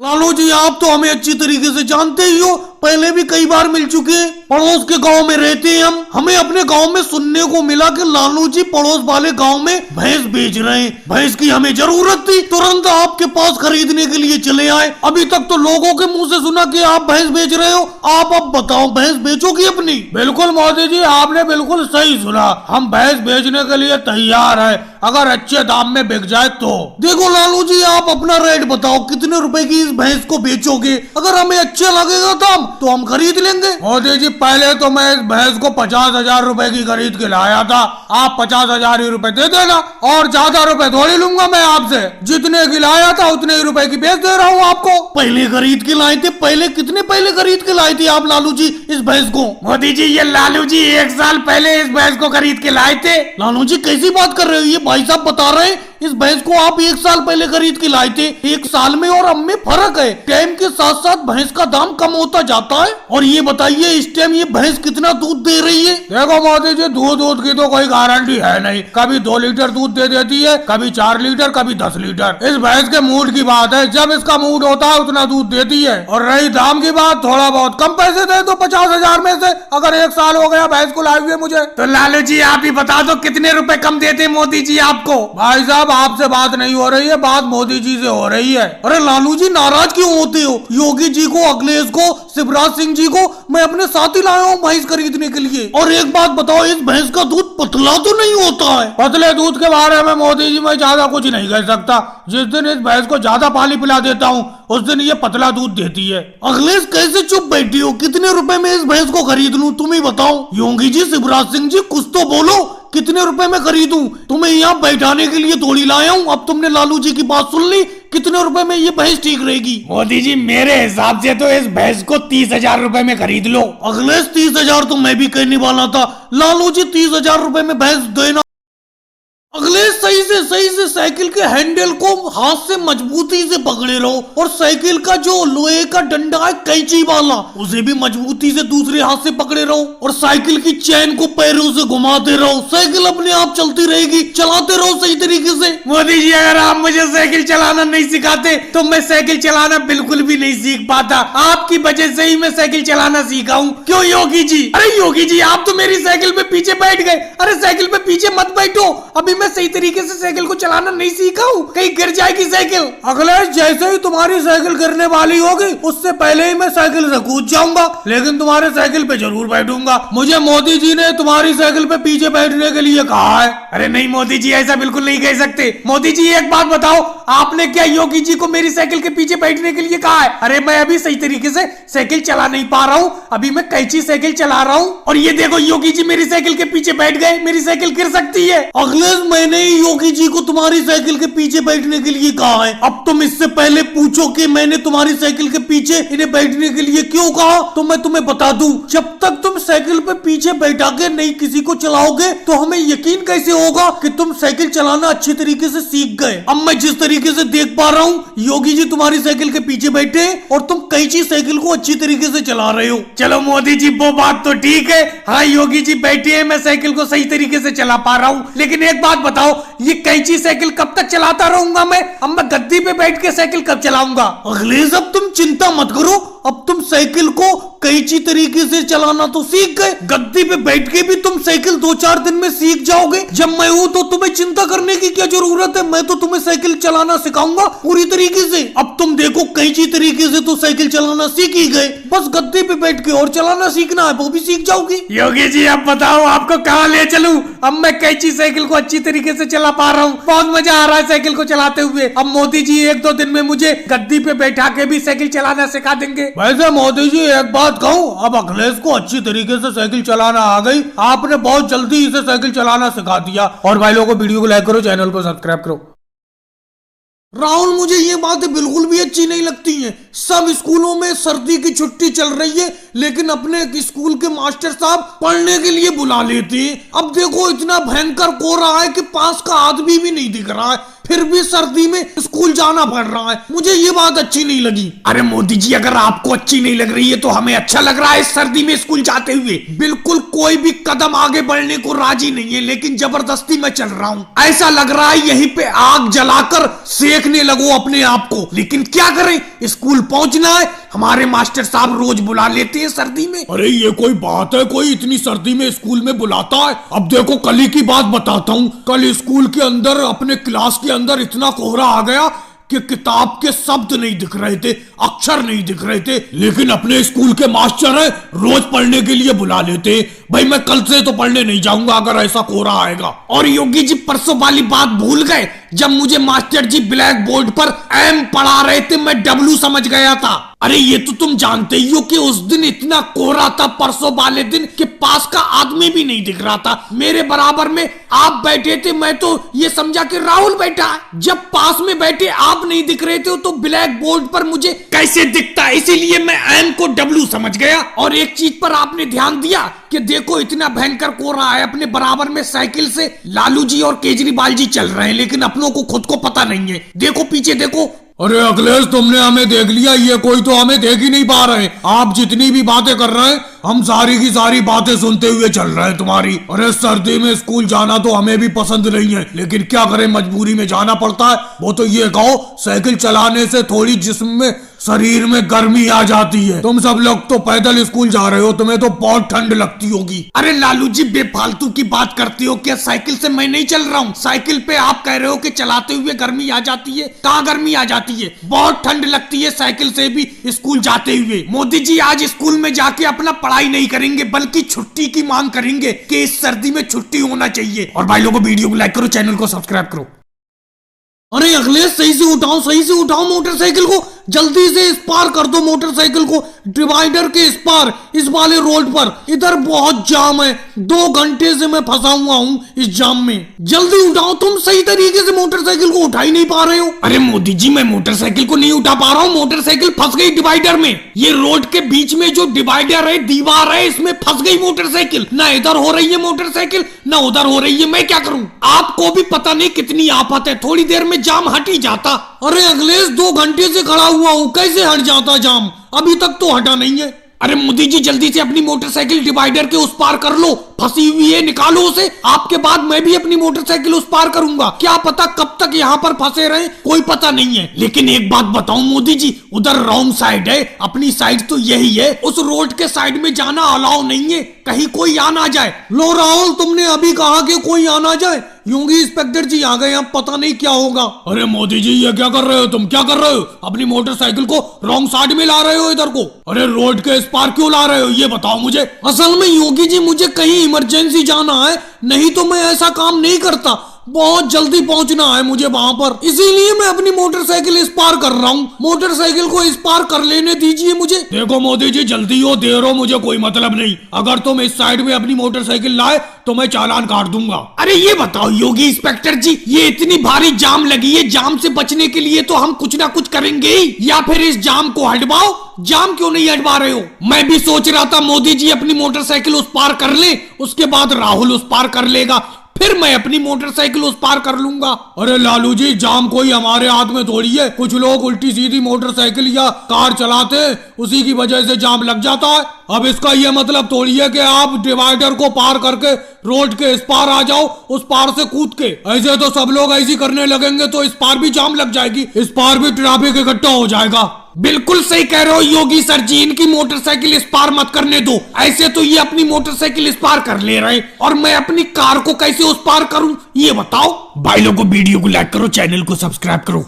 लालू जी, आप तो हमें अच्छी तरीके से जानते ही हो, पहले भी कई बार मिल चुके हैं। पड़ोस के गांव में रहते हैं हम, हमें अपने गांव में सुनने को मिला कि लालू जी पड़ोस वाले गांव में भैंस बेच रहे हैं। भैंस की हमें जरूरत थी, तुरंत आपके पास खरीदने के लिए चले आए। अभी तक तो लोगों के मुंह से सुना कि आप भैंस बेच रहे हो। आप अब बताओ, भैंस बेचोगी अपनी? बिल्कुल मोदी जी, आपने बिल्कुल सही सुना। हम भैंस बेचने के लिए तैयार है, अगर अच्छे दाम में बिक जाए तो। देखो लालू जी, आप अपना रेट बताओ, कितने रुपए की इस भैंस को बेचोगे? अगर हमें अच्छा लगेगा दाम तो हम खरीद लेंगे। मोदी जी, पहले तो मैं इस भैंस को 50,000 रुपए की खरीद के लाया था। आप 50,000 ही रुपए दे देना, और ज्यादा रुपए थोड़ी लूंगा मैं आपसे। जितने की लाया था उतने ही रुपए की बेच दे रहा हूँ आपको। पहले खरीद के लाए थे? पहले कितने पहले खरीद के लाए थे आप लालू जी इस भैंस को? मोदी जी, ये लालू जी 1 साल पहले इस भैंस को खरीद के लाए थे। लालू जी, कैसी बात कर रहे हो? ये भाई साहब बता रहे हैं इस भैंस को आप 1 साल पहले खरीद के लाए थे। 1 साल में और अब में फर्क है। टाइम के साथ साथ भैंस का दाम कम होता जाता है। और ये बताइए, इस टाइम ये भैंस कितना दूध दे रही है? देखो मोदी जी, दूध की तो कोई गारंटी है नहीं। कभी 2 लीटर दूध दे देती है, कभी 4 लीटर, कभी 10 लीटर। इस भैंस के मूड की बात है, जब इसका मूड होता है उतना दूध देती है। और रही दाम की बात, थोड़ा बहुत कम पैसे दे दो 50,000 में से, अगर 1 साल हो गया भैंस को लाए हुए मुझे। तो लालू जी, आप ही बता दो कितने रुपए कम देते मोदी जी आपको? भाई साहब, आपसे बात नहीं हो रही है, बात मोदी जी से हो रही है। अरे लालू जी, नाराज क्यों होते हो? योगी जी को, अखिलेश को, शिवराज सिंह जी को मैं अपने साथ ही लाया हूँ भैंस खरीदने के लिए। और एक बात बताओ, इस भैंस का दूध पतला तो नहीं होता है? पतले दूध के बारे में मोदी जी मैं ज्यादा कुछ नहीं कह सकता। जिस दिन इस भैंस को ज्यादा पानी पिला देता हूँ उस दिन ये पतला दूध देती है। अखिलेश, कैसे चुप बैठी हो? कितने रुपए में इस भैंस को खरीद लूं, तुम ही बताओ। योगी जी, शिवराज सिंह जी, कुछ तो बोलो, कितने रुपए में खरीदूं? तुम्हें यहाँ बैठाने के लिए थोड़ी लाया हूँ। अब तुमने लालू जी की बात सुन ली, कितने रुपए में ये भैंस ठीक रहेगी? मोदी जी, मेरे हिसाब से तो इस भैंस को 30,000 रुपए में खरीद लो। अखिलेश, 30,000 तो मैं भी कहने वाला था। लालू जी, 30,000 रुपए में भैंस देना। अखिलेश, सही से साइकिल के हैंडल को हाथ से मजबूती से पकड़े रहो, और साइकिल का जो लोहे का डंडा है कैंची वाला, उसे भी मजबूती से दूसरे हाथ से पकड़े रहो, और साइकिल की चैन को पैरों से घुमाते रहो। साइकिल अपने आप चलती रहेगी, चलाते रहो सही तरीके से। मोदी जी, अगर आप मुझे साइकिल चलाना नहीं सिखाते तो मैं साइकिल चलाना बिल्कुल भी नहीं सीख पाता। आपकी वजह से ही मैं साइकिल चलाना सीखा हूँ। क्यों योगी जी? अरे योगी जी, आप तो मेरी साइकिल पे पीछे बैठ गए। अरे साइकिल पे पीछे मत बैठो, अभी मैं सही तरीके से साइकिल को चलाना नहीं सीखा हूँ, कहीं गिर जाएगी साइकिल। अखिलेश, जैसे ही तुम्हारी साइकिल गिरने वाली होगी उससे पहले ही मैं साइकिल से कूद जाऊंगा, लेकिन तुम्हारे साइकिल पे जरूर बैठूंगा। मुझे मोदी जी ने तुम्हारी साइकिल पे पीछे बैठने के लिए कहा है। अरे नहीं मोदी जी, ऐसा बिल्कुल नहीं कह सकते। मोदी जी, एक बात बताओ, आपने क्या योगी जी को मेरी साइकिल के पीछे बैठने के लिए कहा है? अरे मैं अभी सही तरीके से साइकिल चला नहीं पा रहा हूँ, अभी मैं कैंची साइकिल चला रहा हूँ, और ये देखो योगी जी मेरी साइकिल के पीछे बैठ गए, मेरी साइकिल गिर सकती है। अखिलेश, मैंने योगी जी को तुम्हारी साइकिल के पीछे बैठने के लिए कहा है। अब तुम इससे पहले पूछो कि मैंने तुम्हारी साइकिल के पीछे इन्हें बैठने के लिए क्यों कहा, तो मैं तुम्हें बता दूं, जब तक तुम साइकिल पे पीछे बैठा के नहीं किसी को चलाओगे तो हमें यकीन कैसे होगा कि तुम साइकिल चलाना अच्छी तरीके से सीख गए। अब मैं जिस तरीके से देख पा रहा हूँ, योगी जी तुम्हारी साइकिल के पीछे बैठे और तुम कैंची साइकिल को अच्छी तरीके से चला रहे हो। चलो मोदी जी, वो बात तो ठीक है। हाँ, योगी जी बैठे हैं, मैं साइकिल को सही तरीके से चला पा रहा हूँ, लेकिन एक बात बताओ, ये कैंची साइकिल कब तक चलाता रहूंगा मैं? अब मैं गद्दी पे बैठ के साइकिल कब चलाऊंगा? अखिलेश, अब तुम चिंता मत करो, अब तुम साइकिल को कैंची तरीके से चलाना तो सीख गए, गद्दी पे बैठ के भी तुम साइकिल 2-4 दिन में सीख जाओगे। जब मैं हूं तो तुम्हें चिंता करने की क्या जरूरत है? मैं तो तुम्हें साइकिल चलाना सिखाऊंगा पूरी तरीके से। अब तुम देखो, कैंची तरीके से तो साइकिल चलाना सीख ही गए, बस गद्दी पे बैठ के और चलाना सीखना है, वो भी सीख जाओगी। योगी जी, अब बताओ आपको कहाँ ले चलूं? अब मैं कैंची साइकिल को अच्छी तरीके से चला पा रहा हूँ, बहुत मजा आ रहा है साइकिल को चलाते हुए। अब मोदी जी 1-2 दिन में मुझे गद्दी पे बैठा के भी साइकिल चलाना सिखा देंगे। वैसे मोदी जी, एक बात कहूँ, अब अखिलेश को अच्छी तरीके से साइकिल चलाना आ गई। आपने बहुत जल्दी इसे साइकिल चलाना सिखा दिया। और भाई लोगों को वीडियो को लाइक करो, चैनल को सब्सक्राइब करो। राहुल, मुझे ये बातें बिल्कुल भी अच्छी नहीं लगती हैं। सब स्कूलों में सर्दी की छुट्टी चल रही है, लेकिन अपने स्कूल के मास्टर साहब पढ़ने के लिए बुला लेते हैं। अब देखो इतना भयंकर कोहरा है कि पास का आदमी भी नहीं दिख रहा है, फिर भी सर्दी में स्कूल जाना पड़ रहा है। मुझे ये बात अच्छी नहीं लगी। अरे मोदी जी, अगर आपको अच्छी नहीं लग रही है तो हमें अच्छा लग रहा है इस सर्दी में स्कूल जाते हुए। बिल्कुल कोई भी कदम आगे बढ़ने को राजी नहीं है, लेकिन जबरदस्ती मैं चल रहा हूँ। ऐसा लग रहा है यहीं पे आग जलाकर सेकने लगो अपने आप को, लेकिन क्या करें, स्कूल पहुंचना है। हमारे मास्टर साहब रोज बुला लेते हैं सर्दी में। अरे ये कोई बात है, कोई इतनी सर्दी में स्कूल में बुलाता है? अब देखो कल ही की बात बताता हूँ। कल स्कूल के अंदर अपने क्लास के अंदर इतना कोहरा आ गया कि किताब के शब्द नहीं दिख रहे थे, अक्षर नहीं दिख रहे थे, लेकिन अपने स्कूल के मास्टर है रोज पढ़ने के लिए बुला लेते। भाई मैं कल से तो पढ़ने नहीं जाऊंगा अगर ऐसा कोहरा आएगा। और योगी जी परसों वाली बात भूल गए जब मुझे मास्टर जी ब्लैक बोर्ड पर एम पढ़ा रहे थे, मैं डब्लू समझ गया था। अरे ये तो तुम जानते ही हो कि उस दिन इतना कोहरा था परसों वाले दिन कि पास का आदमी भी नहीं दिख रहा था। मेरे बराबर में आप बैठे थे, मैं तो ये समझा कि राहुल बैठा है। जब पास में बैठे आप नहीं दिख रहे थे तो ब्लैक बोर्ड पर मुझे कैसे दिखता, इसीलिए मैं एम को डब्लू समझ गया। और एक चीज पर आपने ध्यान दिया कि देखो इतना भयंकर कोहरा है, अपने बराबर में साइकिल से लालू जी और केजरीवाल जी चल रहे हैं, लेकिन अपनों को खुद को पता नहीं है। देखो पीछे देखो। अरे अखिलेश, तुमने हमें देख लिया, ये कोई तो हमें देख ही नहीं पा रहे। आप जितनी भी बातें कर रहे हैं हम सारी की सारी बातें सुनते हुए चल रहे हैं तुम्हारी। अरे सर्दी में स्कूल जाना तो हमें भी पसंद नहीं है, लेकिन क्या करें, मजबूरी में जाना पड़ता है। वो तो ये कहो, साइकिल चलाने से थोड़ी जिस्म में शरीर में गर्मी आ जाती है। तुम सब लोग तो पैदल स्कूल जा रहे हो, तुम्हें तो बहुत ठंड लगती होगी। अरे लालू जी बेफालतू की बात करते हो क्या? साइकिल से मैं नहीं चल रहा हूँ। साइकिल पे आप कह रहे हो कि चलाते हुए गर्मी आ जाती है। कहाँ गर्मी आ जाती है, बहुत ठंड लगती है साइकिल से भी स्कूल जाते हुए। मोदी जी आज स्कूल में जाके अपना पढ़ाई नहीं करेंगे बल्कि छुट्टी की मांग करेंगे कि इस सर्दी में छुट्टी होना चाहिए। और भाई लोगों वीडियो को लाइक करो, चैनल को सब्सक्राइब करो। अरे अखिलेश सही से उठाओ, सही से उठाओ मोटरसाइकिल को, जल्दी से इस पार कर दो मोटरसाइकिल को, डिवाइडर के इस पार, इस वाले रोड पर। इधर बहुत जाम है, 2 घंटे से मैं फंसा हुआ हूँ इस जाम में। जल्दी उठाओ, तुम सही तरीके से मोटरसाइकिल को उठा ही नहीं पा रहे हो। अरे मोदी जी मैं मोटरसाइकिल को नहीं उठा पा रहा हूँ, मोटरसाइकिल फंस गई डिवाइडर में। ये रोड के बीच में जो डिवाइडर है, दीवार है, इसमें फंस गई मोटरसाइकिल। ना इधर हो रही है मोटरसाइकिल, ना उधर हो रही है। मैं क्या करूँ? आपको भी पता नहीं कितनी आफत है, थोड़ी देर में जाम हट ही जाता। अरे अखिलेश 2 घंटे से खड़ा हुआ हूँ, कैसे हट जाता जाम? अभी तक तो हटा नहीं है। अरे मोदी जी जल्दी से अपनी मोटरसाइकिल डिवाइडर के उस पार कर लो, फंसी हुई है, निकालो उसे। आपके बाद मैं भी अपनी मोटरसाइकिल उस पार करूंगा। क्या पता कब तक यहाँ पर फंसे रहे, कोई पता नहीं है। लेकिन एक बात बताऊं मोदी जी, उधर रॉन्ग साइड है, अपनी साइड तो यही है। उस रोड के साइड में जाना अलाउ नहीं है, कहीं कोई आ ना जाए। लो राहुल, तुमने अभी कहा कि कोई आ ना जाए, यूंगी इंस्पेक्टर जी आ गए, अब पता नहीं क्या होगा। अरे मोदी जी ये क्या कर रहे हो, तुम क्या कर रहे हो? अपनी मोटरसाइकिल को रॉन्ग साइड में ला रहे हो इधर को। अरे रोड के इस पार क्यों ला रहे हो, ये बताओ मुझे। असल में योगी जी मुझे कहीं इमरजेंसी जाना है, नहीं तो मैं ऐसा काम नहीं करता। बहुत जल्दी पहुंचना है मुझे वहां पर, इसीलिए मैं अपनी मोटरसाइकिल इस पार कर रहा हूँ। मोटरसाइकिल को इस पार कर लेने दीजिए मुझे। देखो मोदी जी, जल्दी हो देर हो मुझे कोई मतलब नहीं। अगर तुम इस साइड में अपनी मोटरसाइकिल लाए तो मैं चालान काट दूंगा। अरे ये बताओ योगी इंस्पेक्टर जी, ये इतनी भारी जाम लगी है, जाम से बचने के लिए तो हम कुछ ना कुछ करेंगे ही, या फिर इस जाम को हटवाओ। जाम क्यों नहीं हटवा रहे हो? मैं भी सोच रहा था मोदी जी अपनी मोटरसाइकिल उस पार कर ले, उसके बाद राहुल उस पार कर लेगा, फिर मैं अपनी मोटरसाइकिल उस पार कर लूंगा। अरे लालू जी, जाम कोई हमारे हाथ में थोड़ी है। कुछ लोग उल्टी सीधी मोटरसाइकिल या कार चलाते हैं, उसी की वजह से जाम लग जाता है। अब इसका ये मतलब थोड़ी है कि आप डिवाइडर को पार करके रोड के इस पार आ जाओ, उस पार से कूद के। ऐसे तो सब लोग ऐसी करने लगेंगे तो इस पार भी जाम लग जाएगी, इस पार भी ट्रैफिक इकट्ठा हो जाएगा। बिल्कुल सही कह रहे हो योगी सर जी, इनकी मोटरसाइकिल इस पार मत करने दो। ऐसे तो ये अपनी मोटरसाइकिल इस पार कर ले रहे, और मैं अपनी कार को कैसे उस पार करूं, ये बताओ। भाई लोगों वीडियो को लाइक करो, चैनल को सब्सक्राइब करो।